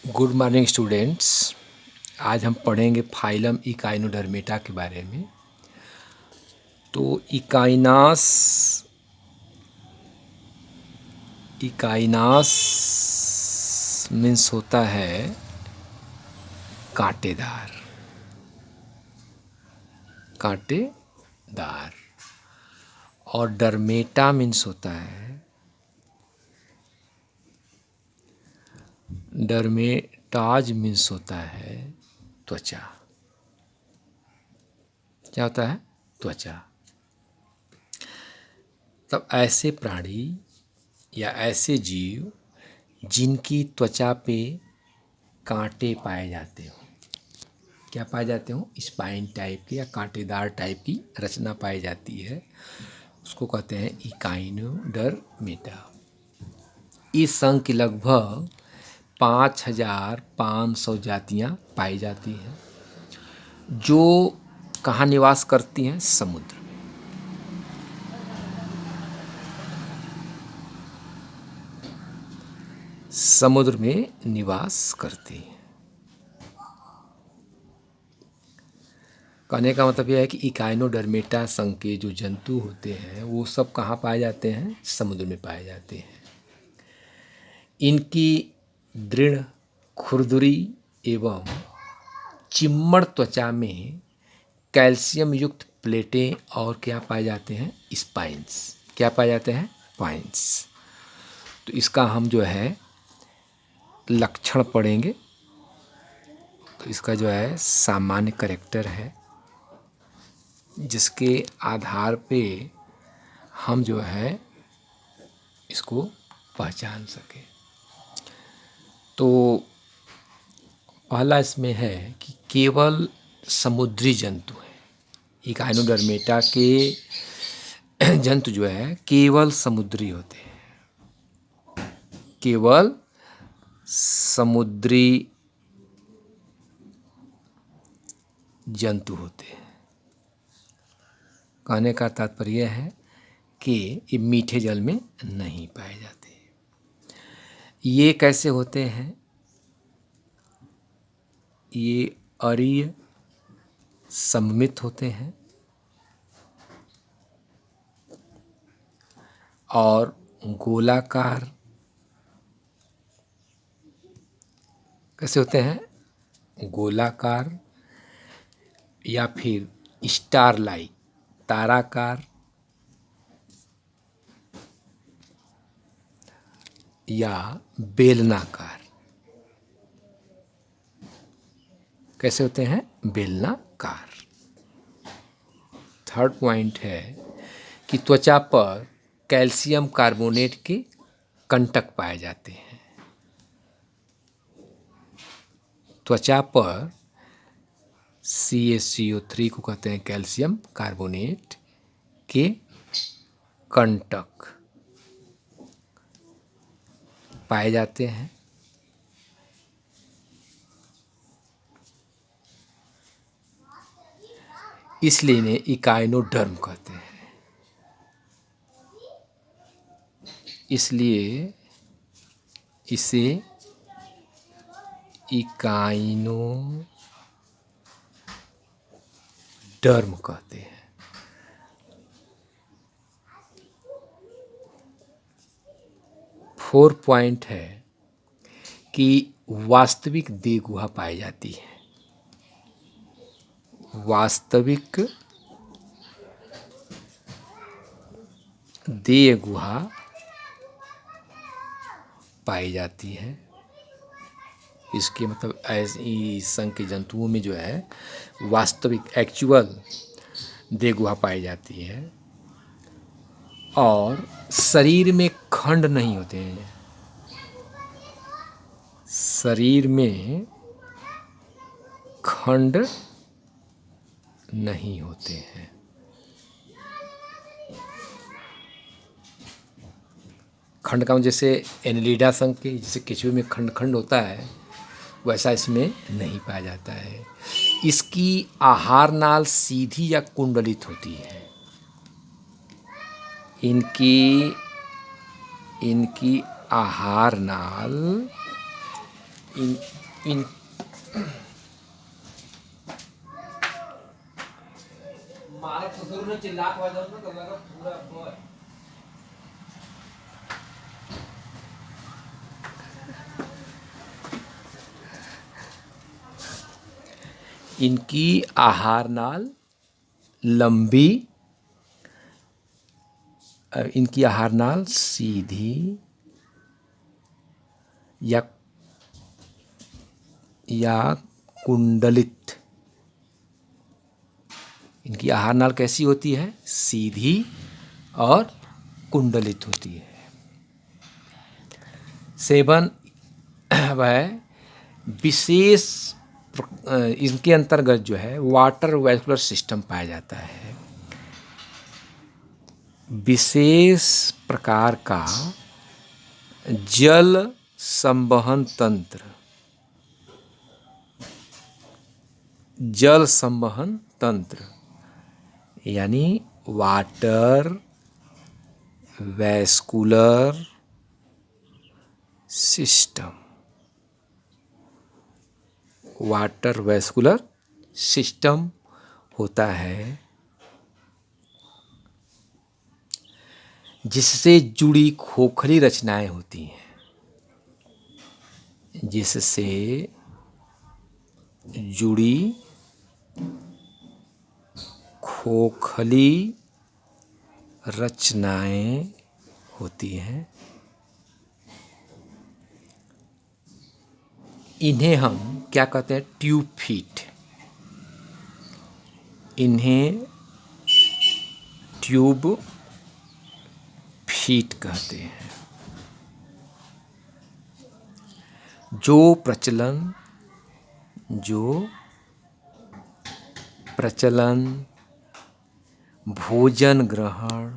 Good morning students. आज हम पढ़ेंगे फाइलम इकाइनोडर्मेटा के बारे में। तो इकाइनास मीन्स होता है कांटेदार। और डर्मेटा मीन्स होता है डर्मेटाज मीन्स होता है त्वचा। क्या होता है? त्वचा। तब ऐसे प्राणी या ऐसे जीव जिनकी त्वचा पे कांटे पाए जाते हो, क्या पाए जाते हो? स्पाइन टाइप की या कांटेदार टाइप की रचना पाई जाती है, उसको कहते हैं इकाइनोडर्मेटा। इस संघ की लगभग 5500 जातियां पाई जाती हैं, जो कहाँ निवास करती हैं? समुद्र में। समुद्र में निवास करती हैं। कहने का मतलब यह है कि इकाइनोडर्मेटा संघ के जो जंतु होते हैं वो सब कहाँ पाए जाते हैं? समुद्र में पाए जाते हैं। इनकी दृढ़, खुरदुरी एवं चिम्मड़ त्वचा में कैल्शियम युक्त प्लेटें और क्या पाए जाते हैं? स्पाइंस। क्या पाए जाते हैं? पाइंस। तो इसका हम जो है लक्षण पढ़ेंगे। तो इसका जो है सामान्य कैरेक्टर है, जिसके आधार पे हम जो है इसको पहचान सकें। तो पहला इसमें है कि केवल समुद्री जंतु हैं। इकाइनोडर्मेटा के जंतु जो है केवल समुद्री होते हैं, केवल समुद्री जंतु होते हैं। कहने का तात्पर्य है कि ये मीठे जल में नहीं पाए जाते। ये कैसे होते हैं? ये अरीय सममित होते हैं और गोलाकार। कैसे होते हैं? गोलाकार या फिर स्टार लाइक, ताराकार या बेलनाकार। कैसे होते हैं? बेलनाकार। थर्ड पॉइंट है कि त्वचा पर कैल्शियम कार्बोनेट के कंटक पाए जाते हैं। त्वचा पर CaCO3 को कहते हैं कैल्शियम कार्बोनेट के कंटक पाए जाते हैं। इसलिए इन्हें इकाइनोडर्म कहते हैं। इसलिए इसे इकाइनोडर्म कहते हैं। फोर पॉइंट है कि वास्तविक देह गुहा पाई जाती है। वास्तविक देह गुहा पाई जाती है। इसके मतलब ऐसी संघ के जंतुओं में जो है वास्तविक एक्चुअल देह गुहा पाई जाती है और शरीर में खंड नहीं होते हैं। शरीर में खंड नहीं होते हैं। खंड का जैसे एनेलिडा संघ के जैसे केचुए में खंड खंड होता है, वैसा इसमें नहीं पाया जाता है। इसकी आहार नाल सीधी या कुंडलित होती है। इनकी आहार नाल इन इन मारे तो शुरू में चिल्ला के वजह से तो लगा पूरा बोल। इनकी आहार नाल लंबी, इनकी आहार नाल सीधी या कुंडलित। इनकी आहार नाल कैसी होती है? सीधी और कुंडलित होती है। सेवन वह विशेष इनके अंतर्गत जो है वाटर वेस्कुलर सिस्टम पाया जाता है। विशेष प्रकार का जल संवहन तंत्र, जल संवहन तंत्र यानी water vascular system, water vascular system होता है जिससे जुड़ी खोखली रचनाएं होती हैं, जिससे जुड़ी खोखली रचनाएं होती हैं। इन्हें हम क्या कहते हैं? Tube feet. इन्हें ट्यूब फीट कहते हैं। जो प्रचलन भोजन ग्रहण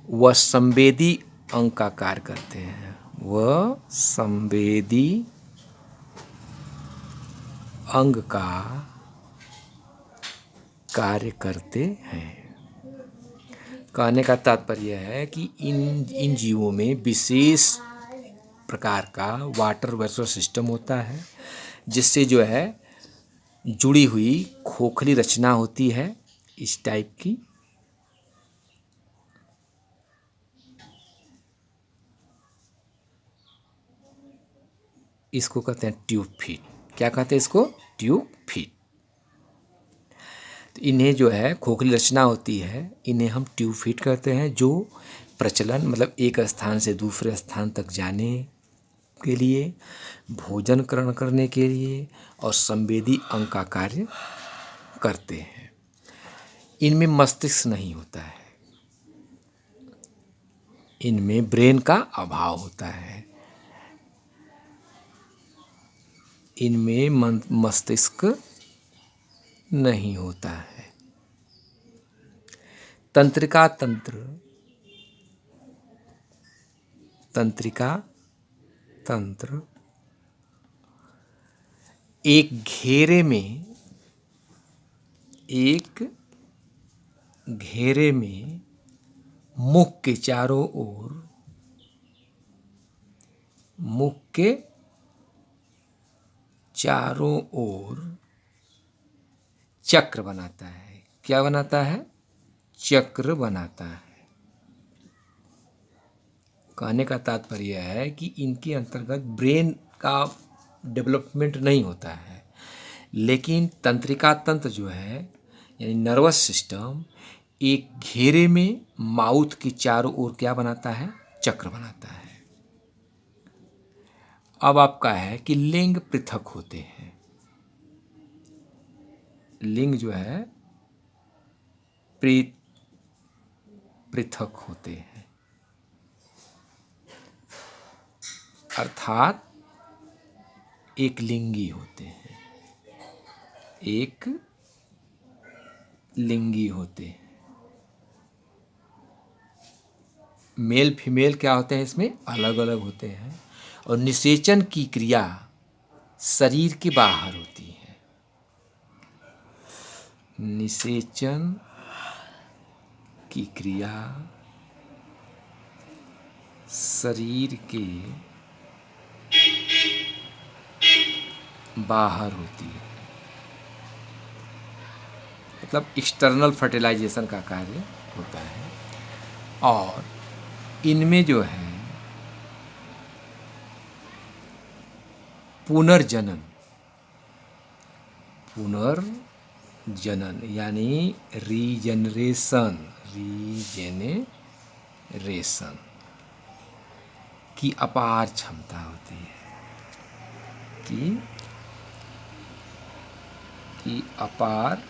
व संवेदी अंग का कार्य करते हैं। वह संवेदी अंग का कार्य करते हैं। कहने का तात्पर्य है कि इन जीवों में विशेष प्रकार का वाटर वेस्कुलर सिस्टम होता है जिससे जो है जुड़ी हुई खोखली रचना होती है इस टाइप की। इसको कहते हैं ट्यूब फीट। क्या कहते हैं इसको? Tube feet. तो इन्हें जो है खोखली रचना होती है, इन्हें हम ट्यूब फीट कहते हैं। जो प्रचलन मतलब एक स्थान से दूसरे स्थान तक जाने के लिए, भोजन ग्रहण करने के लिए और संवेदी अंग का कार्य करते हैं। इनमें मस्तिष्क नहीं होता है, इनमें ब्रेन का अभाव होता है, इनमें मस्तिष्क नहीं होता है। तंत्रिका तंत्र एक घेरे में मुख के चारों ओर चक्र बनाता है। क्या बनाता है? चक्र बनाता है। कहने का तात्पर्य है कि इनके अंतर्गत ब्रेन का डेवलपमेंट नहीं होता है, लेकिन तंत्रिका तंत्र जो है यानी नर्वस सिस्टम एक घेरे में माउथ के चारों ओर क्या बनाता है? चक्र बनाता है। अब आपका है कि लिंग पृथक होते हैं। लिंग जो है पृथक होते हैं, अर्थात एक लिंगी होते हैं, एक लिंगी होते हैं। मेल फीमेल क्या होते हैं इसमें? अलग अलग होते हैं। और निषेचन की क्रिया शरीर के बाहर होती है। निषेचन की क्रिया शरीर के बाहर होती है, मतलब एक्सटर्नल फर्टिलाइजेशन का कार्य होता है। और इनमें जो है पुनर्जनन यानी रीजनरेशन की अपार क्षमता होती है, की अपार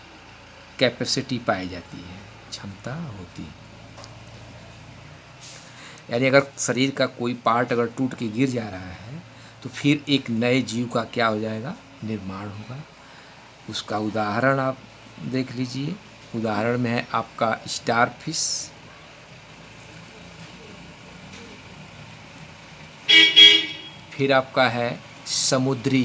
कैपेसिटी पाई जाती है, क्षमता होती है। यानी अगर शरीर का कोई पार्ट अगर टूट के गिर जा रहा है तो फिर एक नए जीव का क्या हो जाएगा, निर्माण होगा। उसका उदाहरण आप देख लीजिए। उदाहरण में है आपका स्टार फिश, फिर आपका है समुद्री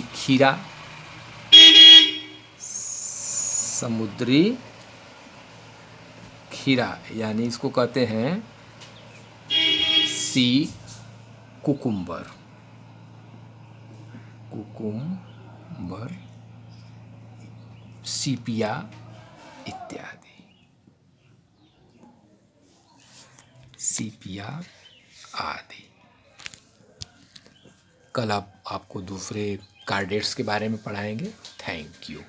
खीरा, यानी इसको कहते हैं सी कुकुम्बर, सीपिया इत्यादि, आदि। कल आपको दूसरे कार्डेट्स के बारे में पढ़ाएंगे। Thank you.